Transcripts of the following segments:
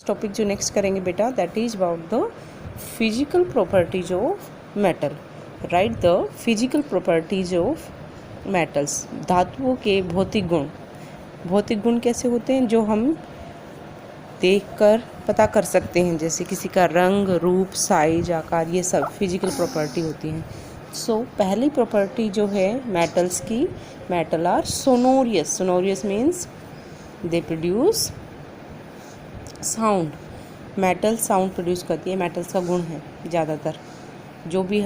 Topic जो next करेंगे बेटा, that is about the physical properties of metal. Right the physical properties of metals. धातुओं के भौतिक गुण। भौतिक गुण कैसे होते हैं? जो हम देखकर पता कर सकते हैं, जैसे किसी का रंग, रूप, साइज, आकार, ये सब फिजिकल प्रॉपर्टी होती हैं। सो पहली प्रॉपर्टी जो है मेटल्स की, metal are sonorous. Sonorous means they produce sound. Metal sound produce करती है, मेटल्स का गुण है ज़्यादातर। जो भी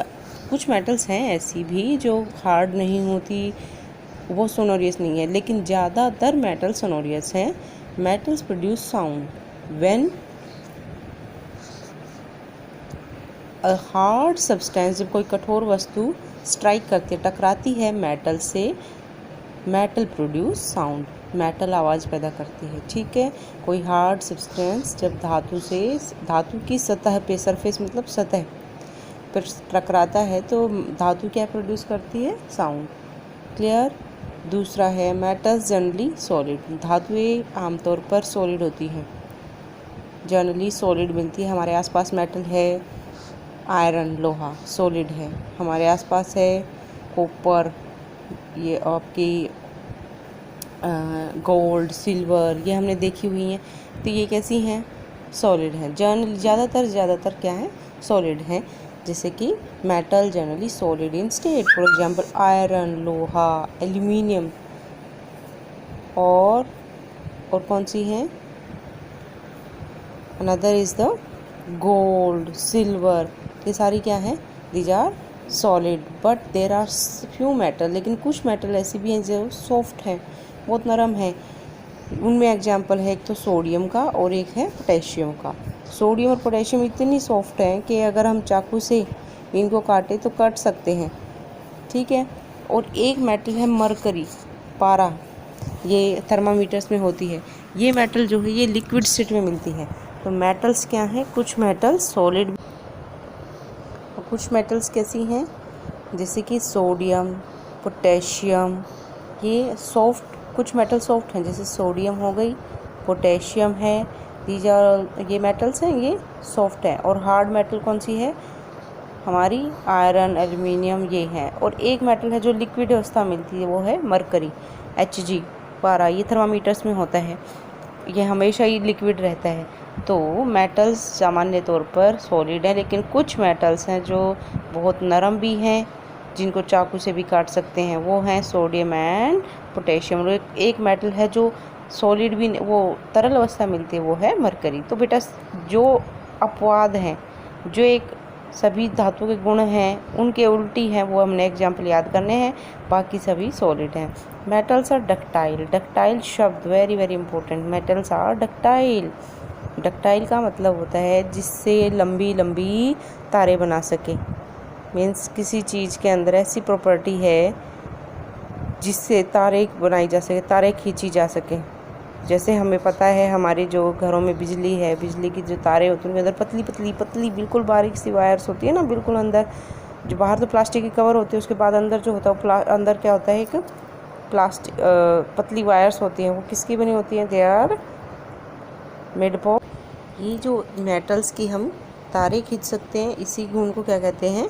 कुछ मेटल्स हैं ऐसी भी जो हार्ड नहीं होती, वो सोनोरियस नहीं है, लेकिन ज़्यादातर मेटल सोनोरियस हैं। Metals produce sound when a hard substance, जब कोई कठोर वस्तु स्ट्राइक करती है, टकराती है मेटल से, मेटल प्रोड्यूस साउंड। मेटल आवाज़ पैदा करती है। ठीक है, कोई हार्ड सब्सटेंस जब धातु की सतह पे, सरफेस मतलब सतह पर टकराता है तो धातु क्या प्रोड्यूस करती है? साउंड। क्लियर। दूसरा है मेटल्स जनरली सॉलिड। धातुएं आमतौर पर सॉलिड होती हैं, जनरली सॉलिड मिलती है। हमारे आसपास मेटल है, आयरन, लोहा सॉलिड है। हमारे आसपास है कॉपर, ये आपकी गोल्ड, सिल्वर, ये हमने देखी हुई हैं, तो ये कैसी हैं? सॉलिड हैं। ज़्यादातर क्या है? सॉलिड हैं। जैसे कि metal generally solid in state, for example iron, लोहा, एल्यूमिनियम। और कौन सी हैं? Another is the gold, silver. ये सारी क्या हैं? These are solid, but there are few metal, लेकिन कुछ मेटल ऐसी भी हैं जो सॉफ्ट हैं, बहुत नरम है। उनमें एग्जाम्पल है एक तो सोडियम का और एक है पोटेशियम का। सोडियम और पोटेशियम इतनी सॉफ्ट हैं कि अगर हम चाकू से इनको काटें तो कट सकते हैं। ठीक है। और एक मेटल है मरकरी, पारा, ये थर्मामीटर्स में होती है। ये मेटल जो है ये लिक्विड स्टेट में मिलती है। तो मेटल्स क्या हैं? कुछ मेटल्स सॉलिड और कुछ मेटल्स कैसी हैं? जैसे कि सोडियम, पोटेशियम, ये सॉफ्ट। कुछ मेटल सॉफ्ट हैं, जैसे सोडियम हो गई, पोटेशियम है, दीज आर, ये मेटल्स हैं, ये सॉफ्ट है। और हार्ड मेटल कौन सी है? हमारी आयरन, एल्यूमिनियम, ये है। और एक मेटल है जो लिक्विड अवस्था मिलती है, वो है मरकरी, Hg, पारा। ये थर्मामीटर्स में होता है, ये हमेशा ही लिक्विड रहता है। तो मेटल्स सामान्य तौर पर सॉलिड हैं, लेकिन कुछ मेटल्स हैं जो बहुत नरम भी हैं, जिनको चाकू से भी काट सकते हैं, वो हैं सोडियम एंड पोटेशियम। और एक मेटल है जो सॉलिड भी, वो तरल अवस्था मिलती है, वो है मरकरी। तो बेटा जो अपवाद हैं, जो एक सभी धातु के गुण हैं उनके उल्टी हैं, वो हमने एग्जाम्पल याद करने हैं, बाकी सभी सॉलिड हैं। Metals are ductile. डक्टाइल शब्द very very important. Metals are ductile. Ductile का मतलब होता है जिससे लंबी लंबी तारें बना सके। मीन्स किसी चीज़ के अंदर ऐसी प्रॉपर्टी है जिससे तारें बनाई जा सके, तारें खींची जा सके। जैसे हमें पता है हमारे जो घरों में बिजली है, बिजली की जो तारें होती हैं उनके अंदर पतली पतली पतली बिल्कुल बारीक सी वायर्स होती है ना, बिल्कुल अंदर। जो बाहर तो प्लास्टिक की कवर होती है, उसके बाद अंदर जो होता है अंदर क्या होता है? एक प्लास्टिक पतली वायर्स होती हैं। वो किसकी बनी होती हैं? They are made of. ये जो मेटल्स की हम तारें खींच सकते हैं, इसी गुण को क्या कहते हैं?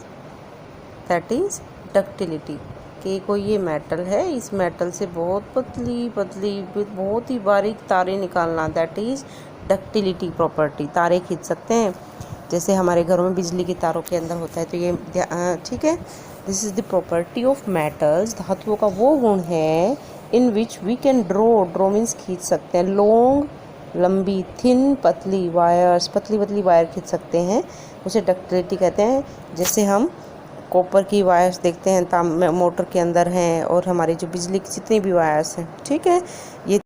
That is ductility. कि कोई ये मेटल है, इस मेटल से बहुत पतली पतली बहुत ही बारीक तारें निकालना, दैट इज़ डक्टिलिटी प्रॉपर्टी। तारें खींच सकते हैं, जैसे हमारे घरों में बिजली की तारों के अंदर होता है। तो ये ठीक है, this is the property of metals. धातुओं का वो गुण है in which we can draw means खींच सकते हैं, लॉन्ग, लंबी, थिन, पतली वायर्स, पतली पतली वायर खींच सकते हैं, उसे डक्टिलिटी कहते हैं। जैसे हम कॉपर की वायर्स देखते हैं मोटर के अंदर हैं, और हमारी जो बिजली की जितनी भी वायर्स हैं, ठीक है, ये